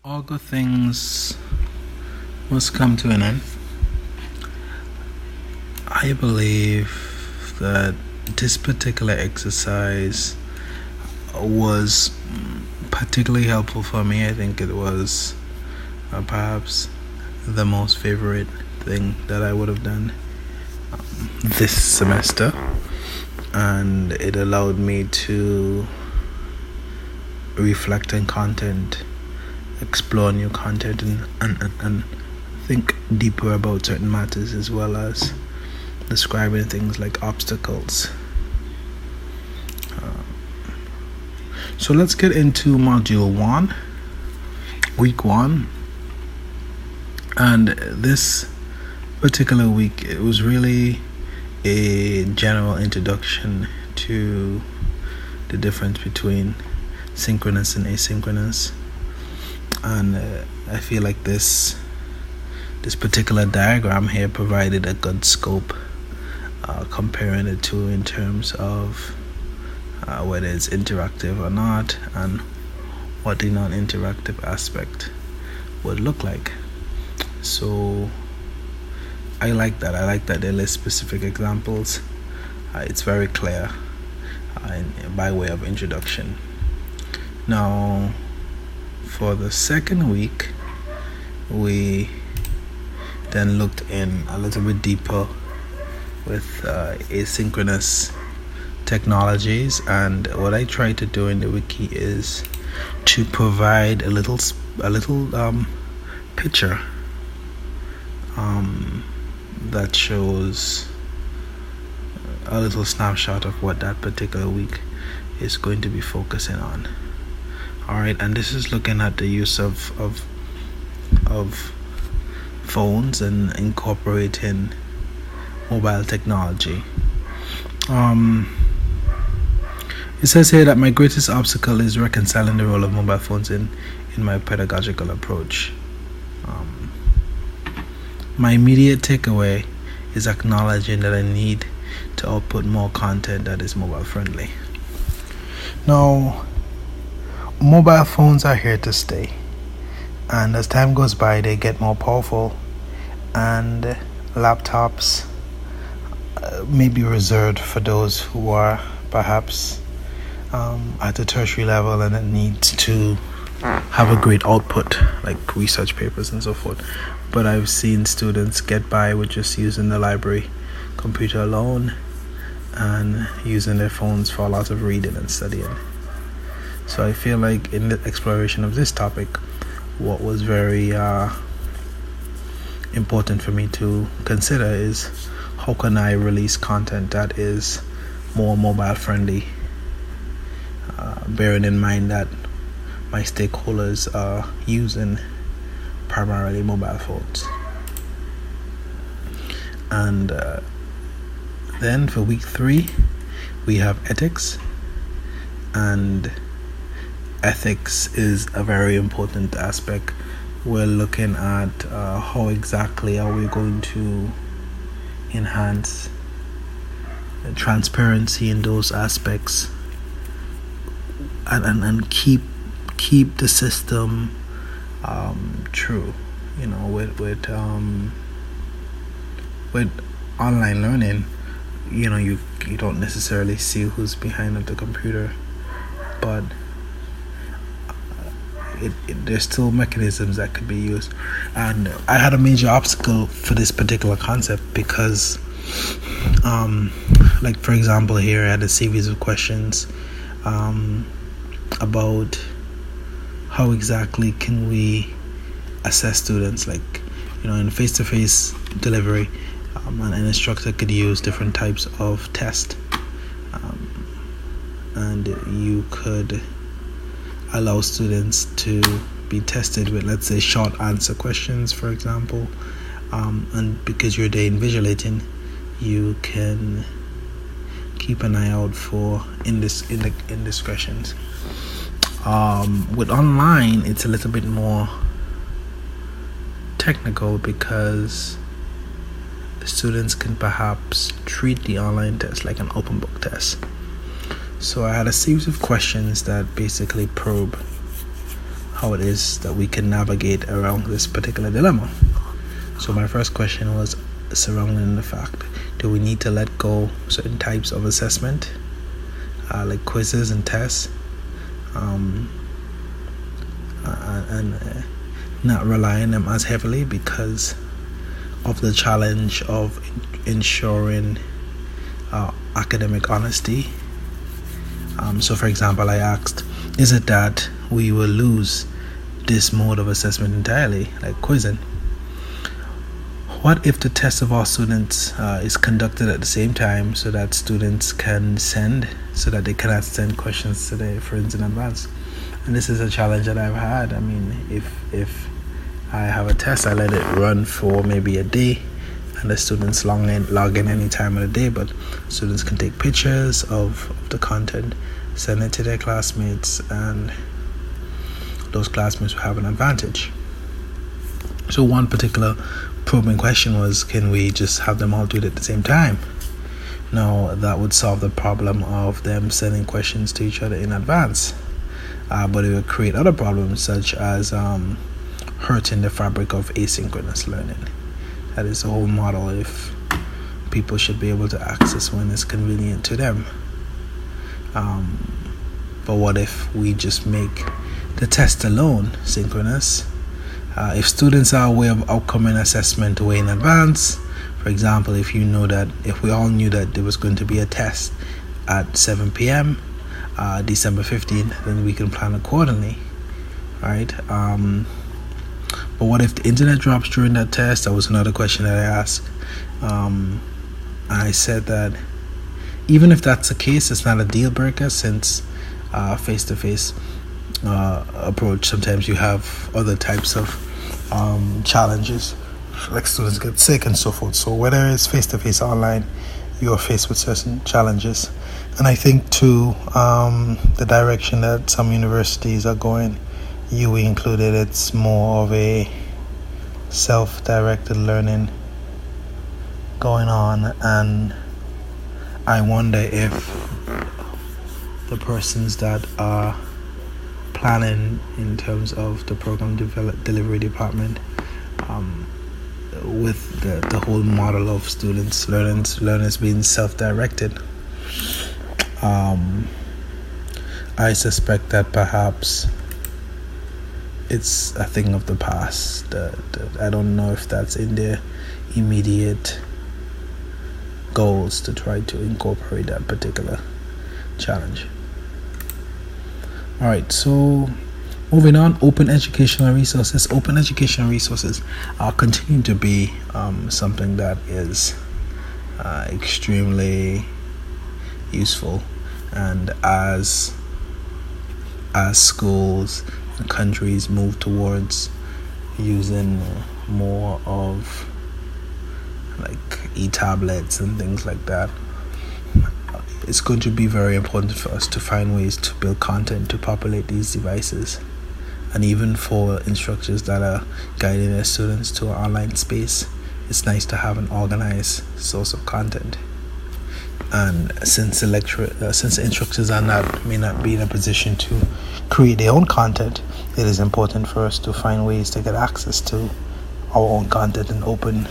All good things must come to an end. I believe that this particular exercise was particularly helpful for me. I think it was perhaps the most favorite thing that I would have done this semester, and it allowed me to reflect on content, explore new content, and think deeper about certain matters, as well as describing things like obstacles. So let's get into module 1, week 1. And this particular week, it was really a general introduction to the difference between synchronous and asynchronous. And I feel like this particular diagram here provided a good scope, comparing the two in terms of whether it's interactive or not, and what the non-interactive aspect would look like. So I like that. I like that they list specific examples. It's very clear by way of introduction. Now, for the second week, we then looked in a little bit deeper with asynchronous technologies, and what I try to do in the wiki is to provide a little picture that shows a little snapshot of what that particular week is going to be focusing on. Alright, and this is looking at the use of phones and incorporating mobile technology. It says here that my greatest obstacle is reconciling the role of mobile phones in my pedagogical approach. My immediate takeaway is acknowledging that I need to output more content that is mobile friendly. Now, mobile phones are here to stay, and as time goes by, they get more powerful, and laptops may be reserved for those who are perhaps at the tertiary level and it needs to have a great output, like research papers and so forth. But I've seen students get by with just using the library computer alone and using their phones for a lot of reading and studying. So I feel like in the exploration of this topic, what was very important for me to consider is how can I release content that is more mobile friendly, bearing in mind that my stakeholders are using primarily mobile phones. And then for week 3, we have ethics, and ethics is a very important aspect. We're looking at how exactly are we going to enhance transparency in those aspects, and keep the system true. With online learning, you don't necessarily see who's behind the computer, but there's still mechanisms that could be used. And I had a major obstacle for this particular concept because like for example here I had a series of questions about how exactly can we assess students, like in face-to-face delivery. An instructor could use different types of tests, and you could allow students to be tested with, let's say, short answer questions, for example, and because you're there invigilating, you can keep an eye out for indiscretions. With online, it's a little bit more technical because the students can perhaps treat the online test like an open book test. So I had a series of questions that basically probe how it is that we can navigate around this particular dilemma. So my first question was surrounding the fact, do we need to let go certain types of assessment, like quizzes and tests, and not rely on them as heavily because of the challenge of ensuring academic honesty? So for example, I asked, is it that we will lose this mode of assessment entirely, like quizzing? What if the test of all students is conducted at the same time so that students can so that they cannot send questions to their friends in advance? And this is a challenge that I've had. I mean, if I have a test, I let it run for maybe a day, and the students log in any time of the day, but students can take pictures of the content, send it to their classmates, and those classmates will have an advantage. So one particular probing question was, can we just have them all do it at the same time? Now, that would solve the problem of them sending questions to each other in advance, but it would create other problems such as hurting the fabric of asynchronous learning. That is the whole model. If people should be able to access when it's convenient to them. But what if we just make the test alone synchronous? If students are aware of outcome and assessment way in advance, for example, if we all knew that there was going to be a test at 7 p.m. December 15th, then we can plan accordingly, right? But what if the internet drops during that test? That was another question that I asked. I said that even if that's the case, it's not a deal breaker, since face-to-face approach, sometimes you have other types of challenges, like students get sick and so forth. So whether it's face-to-face or online, you are faced with certain challenges. And I think too, the direction that some universities are going, UE included, it's more of a self-directed learning going on, and I wonder if the persons that are planning in terms of the program delivery department, with the whole model of learners being self-directed, I suspect that perhaps it's a thing of the past. I don't know if that's in their immediate goals to try to incorporate that particular challenge. All right, so moving on, open educational resources. Open educational resources are continuing to be something that is extremely useful, and as schools and countries move towards using more of like e-tablets and things like that, it's going to be very important for us to find ways to build content to populate these devices, and even for instructors that are guiding their students to an online space, it's nice to have an organized source of content. And since the instructors may not be in a position to create their own content, it is important for us to find ways to get access to our own content and open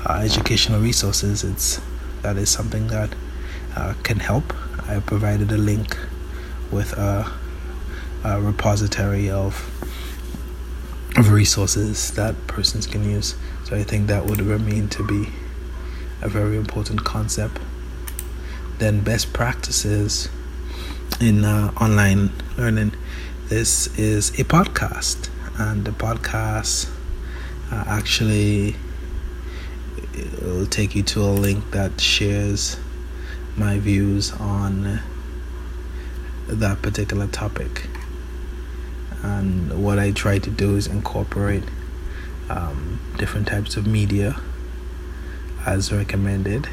educational resources. That is something that can help. I provided a link with a repository of resources that persons can use. So I think that would remain to be a very important concept. Then best practices in online learning. This is a podcast, and the podcast actually will take you to a link that shares my views on that particular topic. And what I try to do is incorporate different types of media as recommended.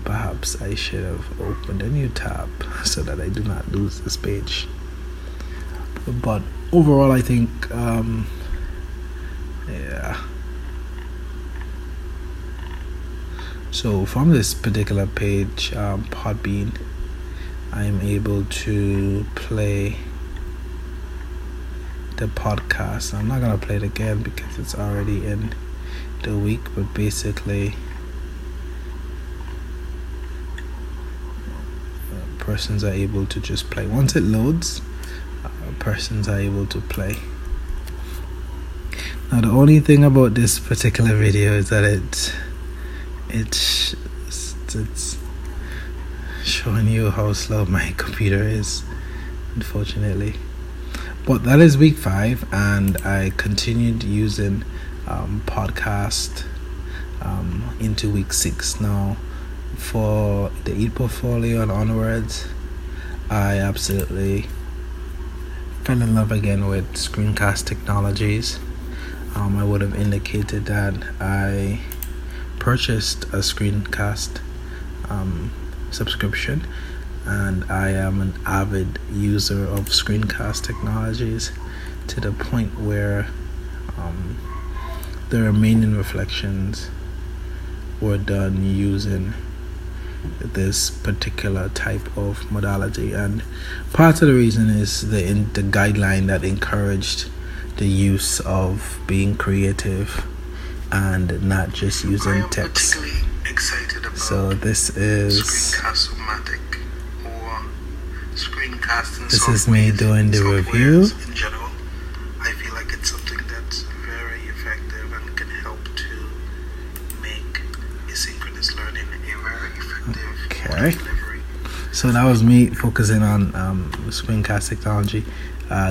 Perhaps I should have opened a new tab so that I do not lose this page. But overall, I think, So from this particular page, Podbean, I am able to play the podcast. I'm not gonna play it again because it's already in the week, but basically persons are able to just play. Once it loads, persons are able to play. Now the only thing about this particular video is that it's showing you how slow my computer is, unfortunately. But that is week 5, and I continued using podcast into week 6. Now for the e-portfolio and onwards, I absolutely fell in love again with screencast technologies. I would have indicated that I purchased a screencast subscription, and I am an avid user of screencast technologies to the point where the remaining reflections were done using this particular type of modality. And part of the reason is the guideline that encouraged the use of being creative and not just using text. So this is me doing the review. In general, I feel like it's something that's very effective and can help to make asynchronous learning a very effective delivery. So that was me focusing on screencast technology,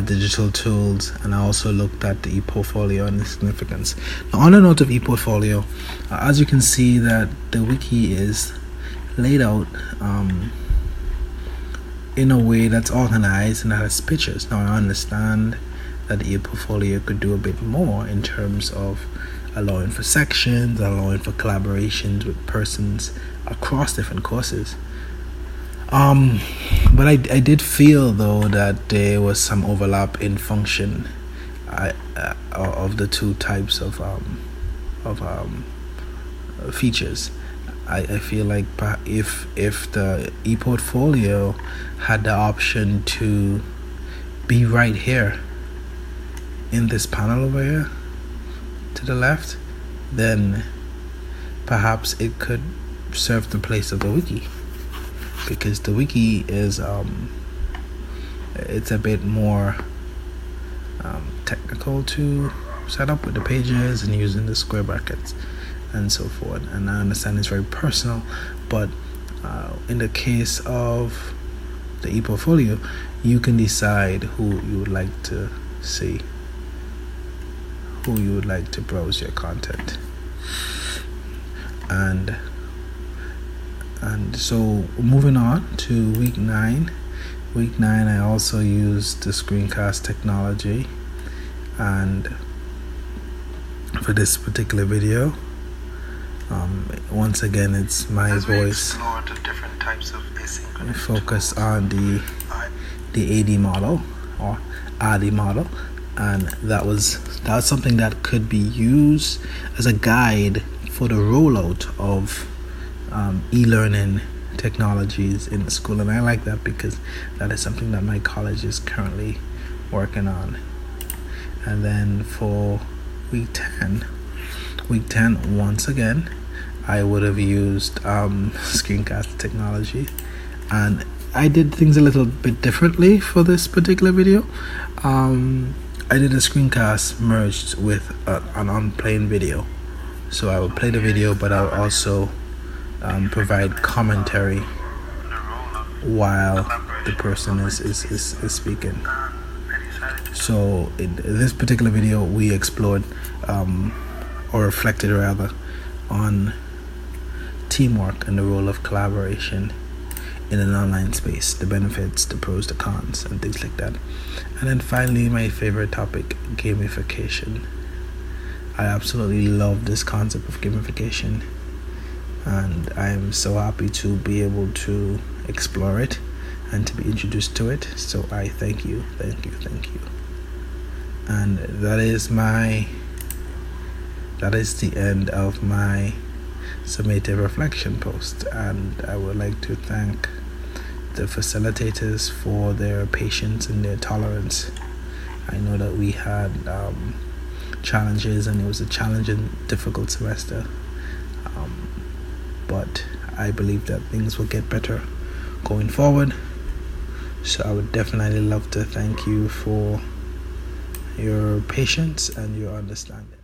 digital tools, and I also looked at the e-portfolio and the significance. Now, on the note of e-portfolio, as you can see that the wiki is laid out in a way that's organized and that has pictures. Now I understand that the e-portfolio could do a bit more in terms of allowing for sections, allowing for collaborations with persons across different courses. But I did feel though that there was some overlap in function of the two types of features. I feel like if the e-portfolio had the option to be right here in this panel over here to the left, then perhaps it could serve the place of the wiki, because the wiki is it's a bit more technical to set up with the pages and using the square brackets and so forth. And I understand it's very personal, but in the case of the e-portfolio, you can decide who you would like to see, who you would like to browse your content. And so moving on to week 9. Week 9, I also used the screencast technology, and for this particular video, once again, it's my voice focus on the AD model or AD model, and that's something that could be used as a guide for the rollout of e-learning technologies in the school. And I like that because that is something that my college is currently working on. And then for week 10, once again, I would have used screencast technology, and I did things a little bit differently for this particular video. I did a screencast merged with an on-playing video. So I would play the video, but I would also provide commentary while the person is speaking. So in this particular video, we explored or reflected rather on teamwork and the role of collaboration in an online space, the benefits, the pros, the cons, and things like that. And then finally, my favorite topic, gamification. I absolutely love this concept of gamification, and I'm so happy to be able to explore it and to be introduced to it. So I thank you. And that is the end of my summative reflection post, and I would like to thank the facilitators for their patience and their tolerance I know that we had challenges, and it was a challenging, difficult semester. But I believe that things will get better going forward. So I would definitely love to thank you for your patience and your understanding.